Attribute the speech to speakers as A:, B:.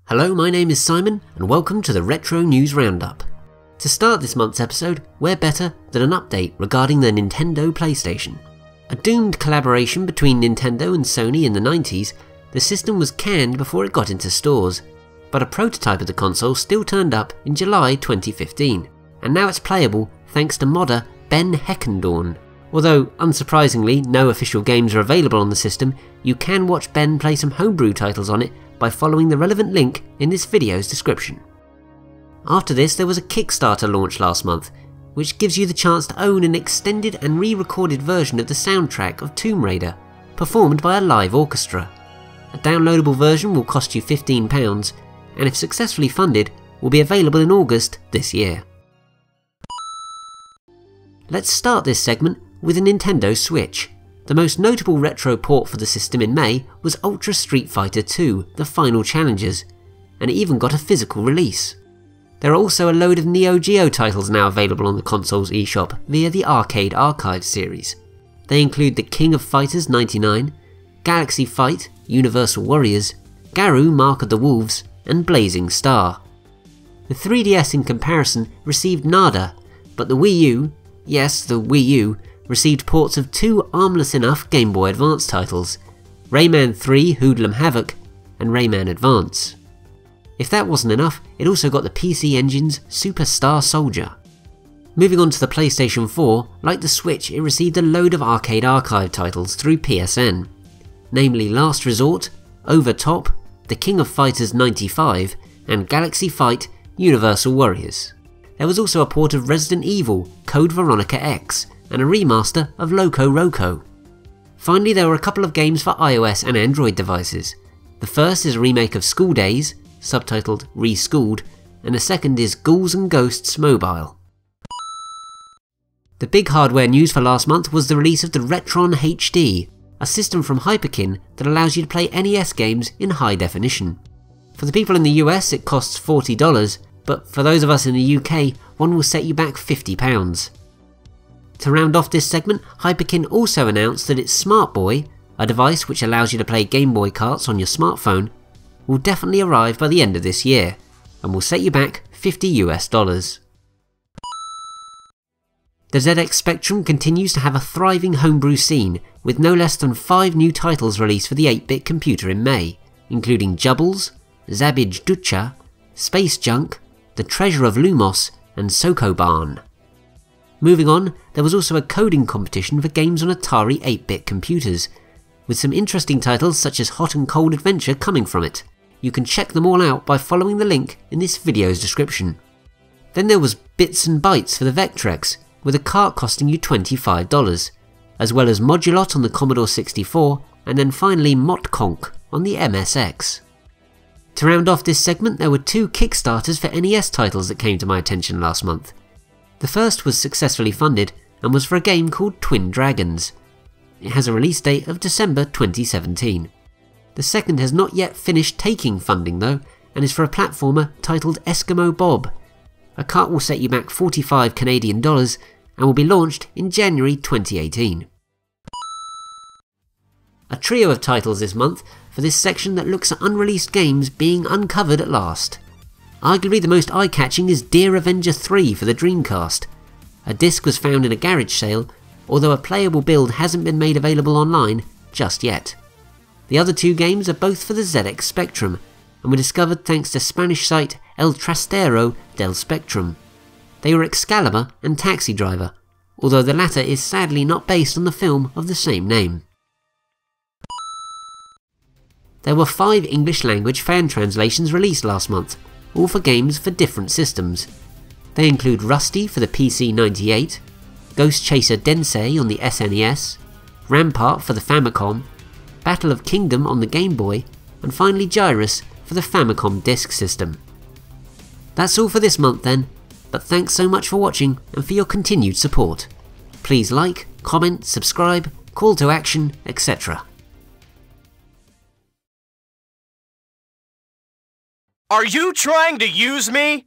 A: Hello, my name is Simon and welcome to the Retro News Roundup. To start this month's episode, where better than an update regarding the Nintendo PlayStation. A doomed collaboration between Nintendo and Sony in the 90s, the system was canned before it got into stores, but a prototype of the console still turned up in July 2015, and now it's playable thanks to modder Ben Heckendorn. Although, unsurprisingly, no official games are available on the system, you can watch Ben play some homebrew titles on it by following the relevant link in this video's description. After this, there was a Kickstarter launch last month, which gives you the chance to own an extended and re-recorded version of the soundtrack of Tomb Raider, performed by a live orchestra. A downloadable version will cost you £15, and if successfully funded, will be available in August this year. Let's start this segment with a Nintendo Switch. The most notable retro port for the system in May was Ultra Street Fighter 2, The Final Challengers, and it even got a physical release. There are also a load of Neo Geo titles now available on the console's eShop via the Arcade Archive series. They include the King of Fighters 99, Galaxy Fight, Universal Warriors, Garou Mark of the Wolves, and Blazing Star. The 3DS in comparison received nada, but the Wii U, yes the Wii U, received ports of two armless enough Game Boy Advance titles, Rayman 3 Hoodlum Havoc and Rayman Advance. If that wasn't enough, it also got the PC Engine's Super Star Soldier. Moving on to the PlayStation 4, like the Switch, it received a load of Arcade Archive titles through PSN, namely Last Resort, Over Top, The King of Fighters 95 and Galaxy Fight Universal Warriors. There was also a port of Resident Evil Code Veronica X, and a remaster of Loco Roco. Finally, there were a couple of games for iOS and Android devices. The first is a remake of Skool Daze, subtitled Reschooled, and the second is Ghouls and Ghosts Mobile. The big hardware news for last month was the release of the Retron HD, a system from Hyperkin that allows you to play NES games in high definition. For the people in the US it costs $40, but for those of us in the UK, one will set you back £50. To round off this segment, Hyperkin also announced that its SmartBoy, a device which allows you to play Game Boy carts on your smartphone, will definitely arrive by the end of this year, and will set you back $50 US. The ZX Spectrum continues to have a thriving homebrew scene, with no less than 5 new titles released for the 8-bit computer in May, including Jubbles, Zabij Ducha, Space Junk, the Treasure of Lumos, and SokoBaarn. Moving on, there was also a coding competition for games on Atari 8-bit computers, with some interesting titles such as Hot and Cold Adventure coming from it. You can check them all out by following the link in this video's description. Then there was Bits and Bytes for the Vectrex, with a cart costing you $25, as well as Modulot on the Commodore 64, and then finally Motconk on the MSX. To round off this segment, there were 2 Kickstarters for NES titles that came to my attention last month. The first was successfully funded and was for a game called Twin Dragons. It has a release date of December 2017. The second has not yet finished taking funding though, and is for a platformer titled Eskimo Bob. A cart will set you back $45 Canadian and will be launched in January 2018. A trio of titles this month for this section that looks at unreleased games being uncovered at last. Arguably the most eye-catching is Dear Avenger 3 for the Dreamcast. A disc was found in a garage sale, although a playable build hasn't been made available online just yet. The other 2 games are both for the ZX Spectrum, and were discovered thanks to Spanish site El Trastero del Spectrum. They were Excalibur and Taxi Driver, although the latter is sadly not based on the film of the same name. There were 5 English language fan translations released last month, all for games for different systems. They include Rusty for the PC-98, Ghost Chaser Densei on the SNES, Rampart for the Famicom, Battle of Kingdom on the Game Boy, and finally Gyrus for the Famicom Disk System. That's all for this month then, but thanks so much for watching and for your continued support. Please like, comment, subscribe, call to action, etc.
B: Are you trying to use me?